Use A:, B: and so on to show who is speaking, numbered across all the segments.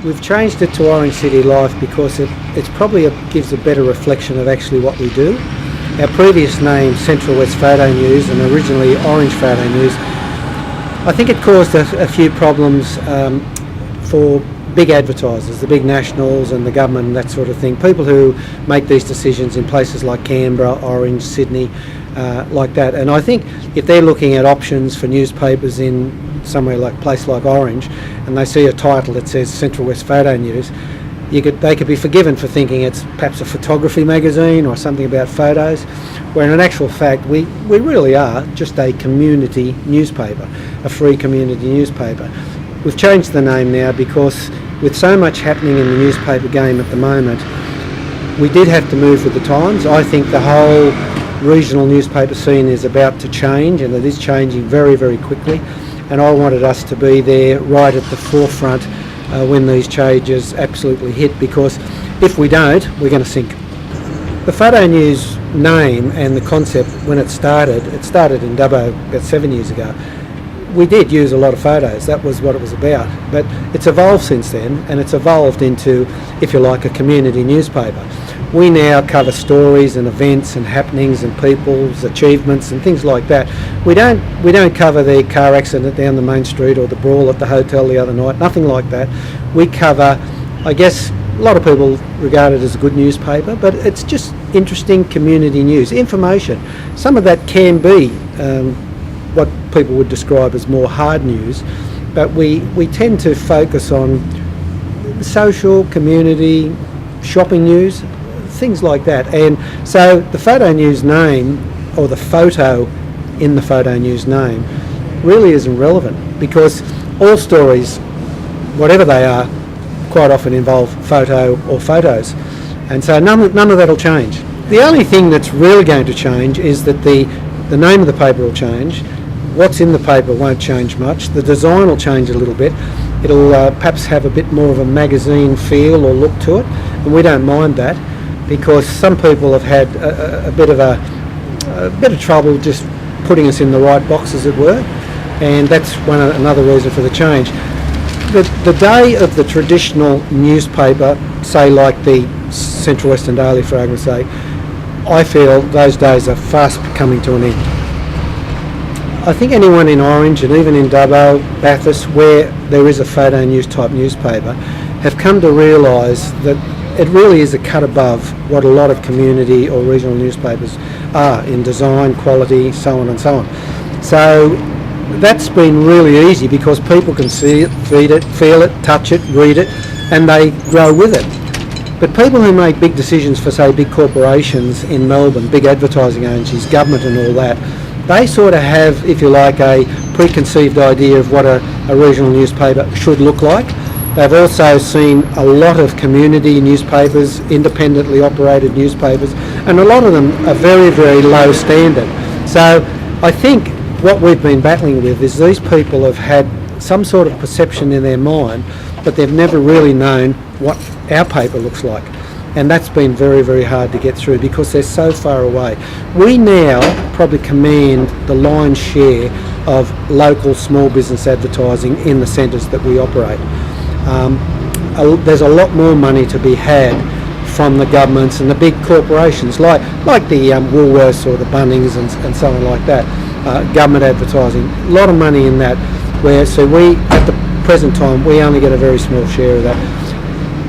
A: We've changed it to Orange City Life because it's probably gives a better reflection of actually what we do. Our previous name, Central West Photo News, and originally Orange Photo News, I think it caused a few problems for big advertisers, the big nationals and the government and that sort of thing. People who make these decisions in places like Canberra, Orange, Sydney, like that. And I think if they're looking at options for newspapers in somewhere like a place like Orange, and they see a title that says Central West Photo News, they could be forgiven for thinking it's perhaps a photography magazine or something about photos, where in actual fact we really are just a community newspaper, a free community newspaper. We've changed the name now because with so much happening in the newspaper game at the moment, we did have to move with the times. I think the whole regional newspaper scene is about to change, and it is changing very, very quickly, and I wanted us to be there right at the forefront when these changes absolutely hit, because if we don't, we're going to sink. The Photo News name and the concept, when it started in Dubbo about 7 years ago. We did use a lot of photos, that was what it was about, but it's evolved since then, and it's evolved into, if you like, a community newspaper. We now cover stories and events and happenings and people's achievements and things like that. We don't cover the car accident down the main street or the brawl at the hotel the other night, nothing like that. We cover, I guess, a lot of people regard it as a good newspaper, but it's just interesting community news, information. Some of that can be what people would describe as more hard news, but we tend to focus on social, community, shopping news, things like that. And so the Photo News name, or the photo in the Photo News name, really isn't relevant, because all stories, whatever they are, quite often involve photo or photos, and so none of that will change. The only thing that's really going to change is that the name of the paper will change. What's in the paper won't change much. The design will change a little bit. It'll perhaps have a bit more of a magazine feel or look to it, and we don't mind that, because some people have had a bit of trouble just putting us in the right box, as it were, and that's another reason for the change. The day of the traditional newspaper, say like the Central Western Daily for argument's sake, I feel those days are fast coming to an end. I think anyone in Orange, and even in Dubbo, Bathurst, where there is a photo news type newspaper, have come to realise that it really is a cut above what a lot of community or regional newspapers are in design, quality, so on and so on. So that's been really easy because people can see it, feed it, feel it, touch it, read it, and they grow with it. But people who make big decisions for, say, big corporations in Melbourne, big advertising agencies, government and all that, they sort of have, if you like, a preconceived idea of what a regional newspaper should look like. They've also seen a lot of community newspapers, independently operated newspapers, and a lot of them are very, very low standard. So I think what we've been battling with is these people have had some sort of perception in their mind, but they've never really known what our paper looks like. And that's been very, very hard to get through because they're so far away. We now probably command the lion's share of local small business advertising in the centres that we operate. There's a lot more money to be had from the governments and the big corporations like the Woolworths or the Bunnings and so on like that. Government advertising, a lot of money in that, so we, at the present time, we only get a very small share of that.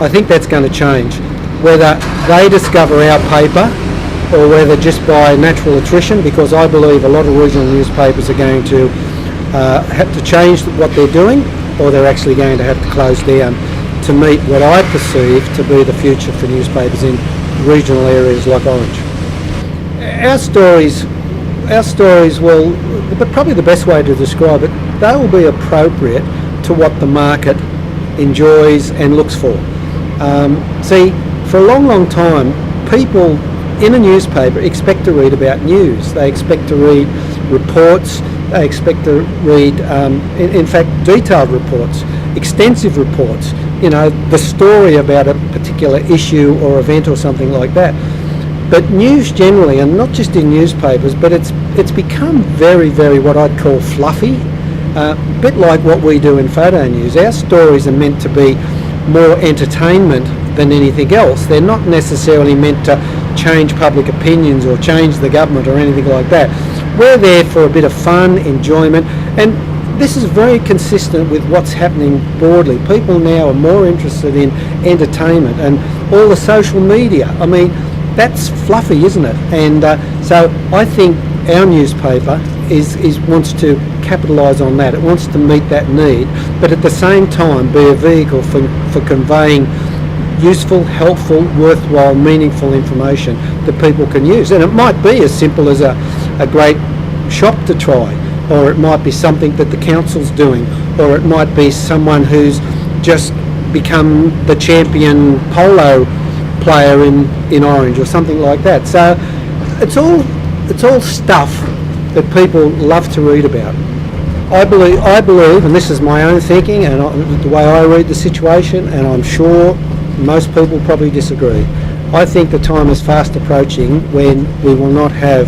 A: I think that's going to change. Whether they discover our paper or whether just by natural attrition, because I believe a lot of regional newspapers are going to have to change what they're doing, or they're actually going to have to close down to meet what I perceive to be the future for newspapers in regional areas like Orange. Our stories will, but probably the best way to describe it, they will be appropriate to what the market enjoys and looks for. See, for a long, long time, people in a newspaper expect to read about news. They expect to read reports. They expect to read, in fact, detailed reports, extensive reports, the story about a particular issue or event or something like that. But news generally, and not just in newspapers, but it's become very, very what I'd call fluffy, a bit like what we do in photo news. Our stories are meant to be more entertainment than anything else. They're not necessarily meant to change public opinions or change the government or anything like that. We're there for a bit of fun, enjoyment, and this is very consistent with what's happening broadly. People now are more interested in entertainment and all the social media. I mean, that's fluffy, isn't it? And so I think our newspaper wants to capitalise on that. It wants to meet that need, but at the same time be a vehicle for conveying useful, helpful, worthwhile, meaningful information that people can use. And it might be as simple as a great shop to try, or it might be something that the council's doing, or it might be someone who's just become the champion polo player in Orange or something like that. So it's all stuff that people love to read about. I believe, and this is my own thinking and the way I read the situation, and I'm sure most people probably disagree. I think the time is fast approaching when we will not have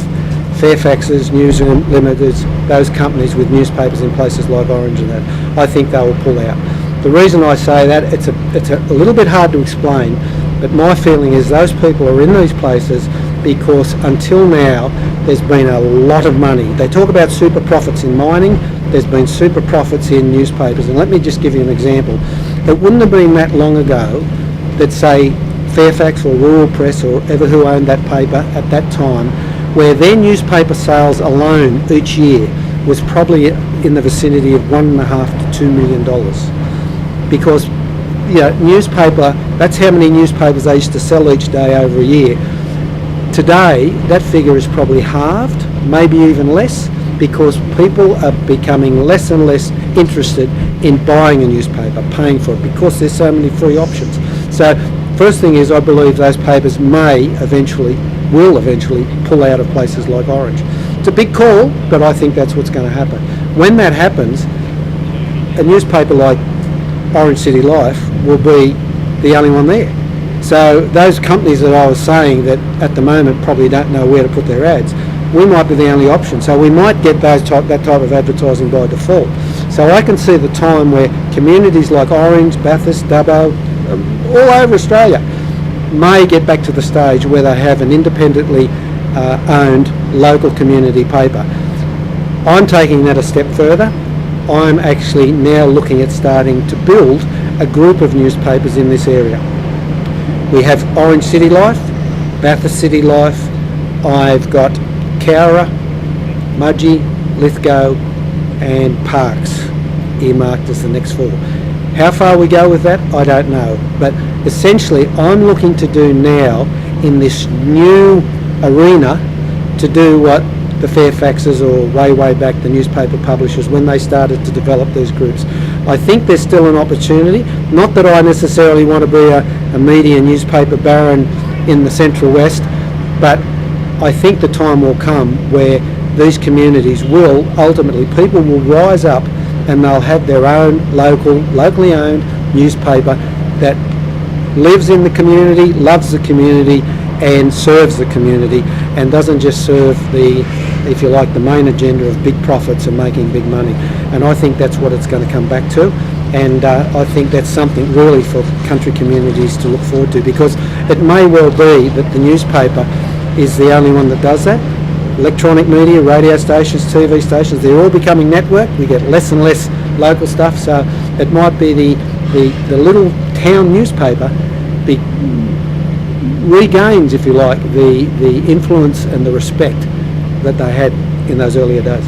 A: Fairfax's, News Limiteds, those companies with newspapers in places like Orange and that. I think they will pull out. The reason I say that, it's a little bit hard to explain, but my feeling is those people are in these places because until now there's been a lot of money. They talk about super profits in mining, there's been super profits in newspapers, and let me just give you an example. It wouldn't have been that long ago that, say, Fairfax or Rural Press or ever who owned that paper at that time, where their newspaper sales alone each year was probably in the vicinity of $1.5 to $2 million. Because, you know, newspaper, that's how many newspapers they used to sell each day over a year. Today, that figure is probably halved, maybe even less, because people are becoming less and less interested in buying a newspaper, paying for it, because there's so many free options. So, first thing is, I believe those papers will eventually pull out of places like Orange. It's a big call, but I think that's what's going to happen. When that happens, a newspaper like Orange City Life will be the only one there. So those companies that I was saying that at the moment probably don't know where to put their ads, we might be the only option. So we might get that type of advertising by default. So I can see the time where communities like Orange, Bathurst, Dubbo, all over Australia may get back to the stage where they have an independently owned local community paper. I'm taking that a step further. I'm actually now looking at starting to build a group of newspapers in this area. We have Orange City Life, Bathurst City Life, I've got Cowra, Mudgee, Lithgow and Parks earmarked as the next 4. How far we go with that, I don't know. But essentially, I'm looking to do now in this new arena to do what the Fairfaxes or way back the newspaper publishers, when they started to develop these groups. I think there's still an opportunity. Not that I necessarily want to be a media newspaper baron in the Central West, but I think the time will come where these communities will ultimately, people will rise up and they'll have their own locally owned newspaper that lives in the community, loves the community and serves the community, and doesn't just serve the, if you like, the main agenda of big profits and making big money. And I think that's what it's going to come back to, and I think that's something really for country communities to look forward to, because it may well be that the newspaper is the only one that does that. Electronic media, radio stations, TV stations, they're all becoming networked. We get less and less local stuff, so it might be the little town newspaper regains, if you like, the influence and the respect that they had in those earlier days.